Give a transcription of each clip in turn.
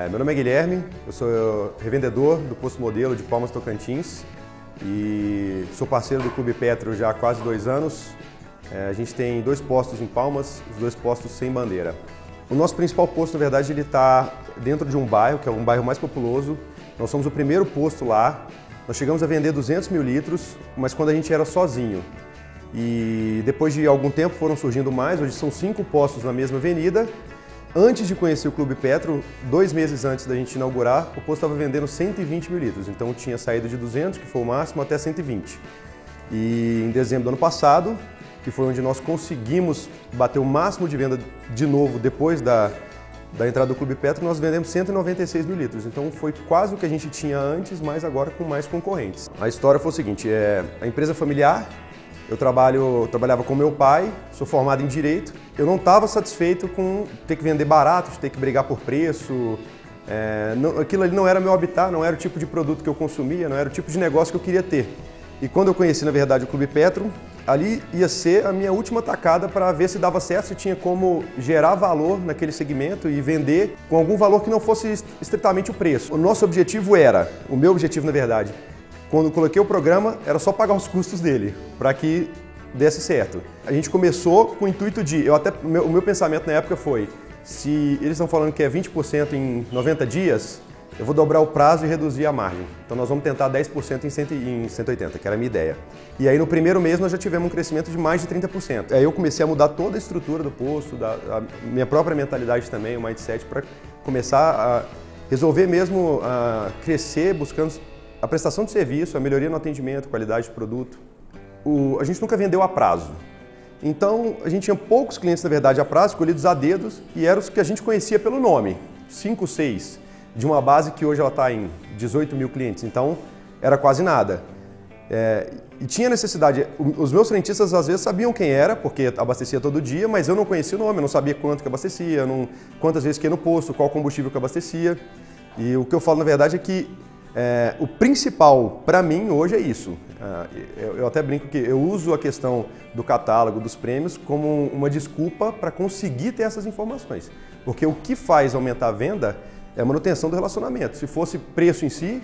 Meu nome é Guilherme, eu sou revendedor do Posto Modelo de Palmas Tocantins e sou parceiro do Clube Petro já há quase 2 anos. A gente tem 2 postos em Palmas, os 2 postos sem bandeira. O nosso principal posto, na verdade, ele está dentro de um bairro, que é um bairro mais populoso. Nós somos o primeiro posto lá. Nós chegamos a vender 200 mil litros, mas quando a gente era sozinho. E depois de algum tempo foram surgindo mais, hoje são 5 postos na mesma avenida. Antes de conhecer o Clube Petro, 2 meses antes da gente inaugurar, o posto estava vendendo 120 mil litros. Então tinha saído de 200, que foi o máximo, até 120. E em dezembro do ano passado, que foi onde nós conseguimos bater o máximo de venda de novo depois da entrada do Clube Petro, nós vendemos 196 mil litros. Então foi quase o que a gente tinha antes, mas agora com mais concorrentes. A história foi o seguinte, a empresa familiar, eu trabalhava com meu pai, sou formado em Direito. Eu não estava satisfeito com ter que vender barato, ter que brigar por preço. Aquilo ali não era meu habitat, não era o tipo de produto que eu consumia, não era o tipo de negócio que eu queria ter. E quando eu conheci, na verdade, o Clube Petro, ali ia ser a minha última tacada para ver se dava certo, se tinha como gerar valor naquele segmento e vender com algum valor que não fosse estritamente o preço. O nosso objetivo o meu objetivo, na verdade, quando coloquei o programa, era só pagar os custos dele, para que desse certo. A gente começou com o intuito de, o meu pensamento na época foi, se eles estão falando que é 20% em 90 dias, eu vou dobrar o prazo e reduzir a margem. Então nós vamos tentar 10% em 180, que era a minha ideia. E aí no primeiro mês nós já tivemos um crescimento de mais de 30%. Aí eu comecei a mudar toda a estrutura do posto, a minha própria mentalidade também, o mindset, para começar a resolver mesmo, a crescer buscando a prestação de serviço, a melhoria no atendimento, qualidade de produto. A gente nunca vendeu a prazo. Então, a gente tinha poucos clientes, na verdade, a prazo, escolhidos a dedos, e eram os que a gente conhecia pelo nome, 5, 6, de uma base que hoje ela está em 18 mil clientes, então era quase nada. E tinha necessidade, os meus frentistas às vezes sabiam quem era, porque abastecia todo dia, mas eu não conhecia o nome, eu não sabia quanto que abastecia, quantas vezes que ia no posto, qual combustível que abastecia. E o que eu falo, na verdade, é que o principal para mim hoje é isso. Eu até brinco que eu uso a questão do catálogo, dos prêmios, como uma desculpa para conseguir ter essas informações. Porque o que faz aumentar a venda é a manutenção do relacionamento. Se fosse preço em si,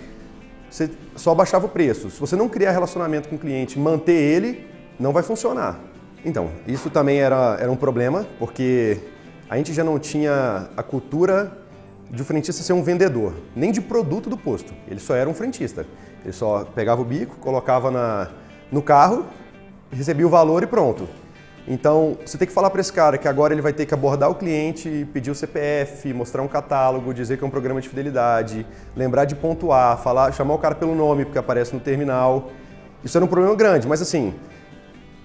você só baixava o preço. Se você não criar relacionamento com o cliente, manter ele, não vai funcionar. Então, isso também era um problema, porque a gente já não tinha a cultura de o frentista ser um vendedor, nem de produto do posto. Ele só era um frentista. Ele só pegava o bico, colocava no carro, recebia o valor e pronto. Então, você tem que falar para esse cara que agora ele vai ter que abordar o cliente, pedir o CPF, mostrar um catálogo, dizer que é um programa de fidelidade, lembrar de pontuar, chamar o cara pelo nome porque aparece no terminal. Isso era um problema grande, mas assim,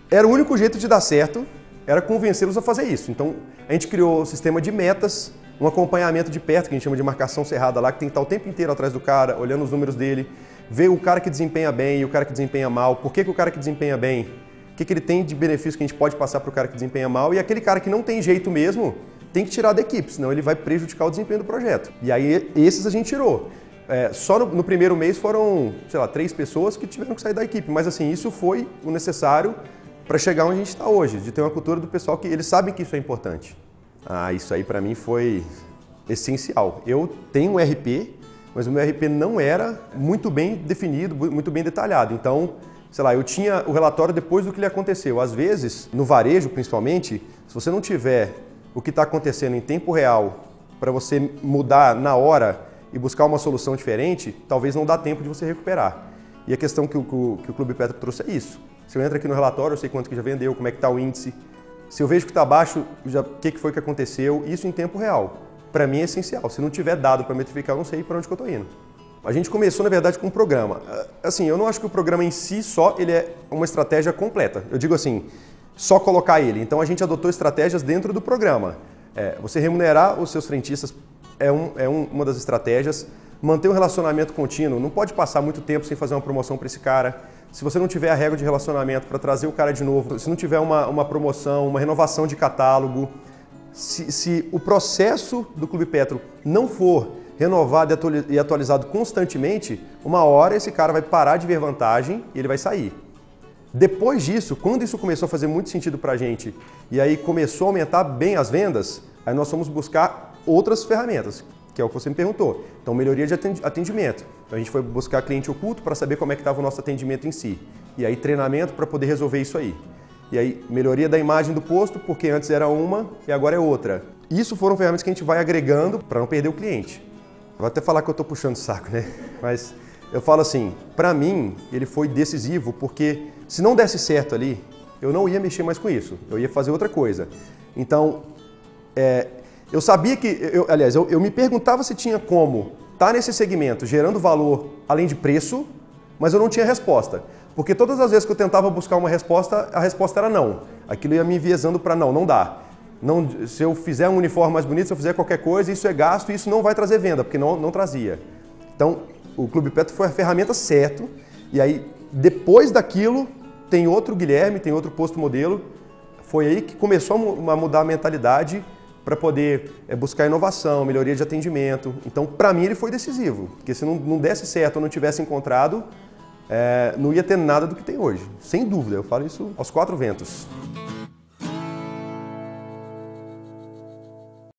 era o único jeito de dar certo, era convencê-los a fazer isso. Então, a gente criou um sistema de metas, um acompanhamento de perto, que a gente chama de marcação cerrada lá, que tem que estar o tempo inteiro atrás do cara, olhando os números dele, ver o cara que desempenha bem e o cara que desempenha mal, por que o cara que desempenha bem, o que ele tem de benefício que a gente pode passar para o cara que desempenha mal, e aquele cara que não tem jeito mesmo, tem que tirar da equipe, senão ele vai prejudicar o desempenho do projeto. E aí esses a gente tirou. Só no primeiro mês foram, sei lá, 3 pessoas que tiveram que sair da equipe, mas assim, isso foi o necessário para chegar onde a gente está hoje, de ter uma cultura do pessoal que eles sabem que isso é importante. Isso aí para mim foi essencial. Eu tenho um RP, mas o meu RP não era muito bem definido, muito bem detalhado. Então, sei lá, eu tinha o relatório depois do que lhe aconteceu. Às vezes, no varejo principalmente, se você não tiver o que está acontecendo em tempo real para você mudar na hora e buscar uma solução diferente, talvez não dá tempo de você recuperar. E a questão que o Clube Petro trouxe é isso. Se eu entro aqui no relatório, eu sei quanto que já vendeu, como é que está o índice. Se eu vejo que está baixo, o que foi que aconteceu, isso em tempo real. Para mim é essencial. Se não tiver dado para metrificar, eu não sei para onde que eu estou indo. A gente começou, na verdade, com um programa. Assim, eu não acho que o programa em si só ele é uma estratégia completa. Eu digo assim, só colocar ele. Então a gente adotou estratégias dentro do programa. Você remunerar os seus frentistas é uma das estratégias. Manter um relacionamento contínuo. Não pode passar muito tempo sem fazer uma promoção para esse cara. Se você não tiver a regra de relacionamento para trazer o cara de novo, se não tiver uma promoção, uma renovação de catálogo, se o processo do Clube Petro não for renovado e atualizado constantemente, uma hora esse cara vai parar de ver vantagem e ele vai sair. Depois disso, quando isso começou a fazer muito sentido para a gente e aí começou a aumentar bem as vendas, aí nós fomos buscar outras ferramentas, que é o que você me perguntou. Então, melhoria de atendimento. Então, a gente foi buscar cliente oculto para saber como é que estava o nosso atendimento em si. E aí, treinamento para poder resolver isso aí. E aí, melhoria da imagem do posto, porque antes era uma e agora é outra. Isso foram ferramentas que a gente vai agregando para não perder o cliente. Vou até falar que eu estou puxando o saco, né? Mas eu falo assim, para mim, ele foi decisivo, porque se não desse certo ali, eu não ia mexer mais com isso. Eu ia fazer outra coisa. Então, eu sabia que... Eu me perguntava se tinha como estar nesse segmento gerando valor além de preço, mas eu não tinha resposta. Porque todas as vezes que eu tentava buscar uma resposta, a resposta era não. Aquilo ia me enviesando para não dá. Não, se eu fizer um uniforme mais bonito, se eu fizer qualquer coisa, isso é gasto e isso não vai trazer venda, porque não trazia. Então, o Clube Petro foi a ferramenta certa, e aí, depois daquilo, tem outro Guilherme, tem outro posto modelo. Foi aí que começou a mudar a mentalidade para poder buscar inovação, melhoria de atendimento. Então, para mim, ele foi decisivo, porque se não desse certo ou não tivesse encontrado, não ia ter nada do que tem hoje. Sem dúvida, eu falo isso aos quatro ventos.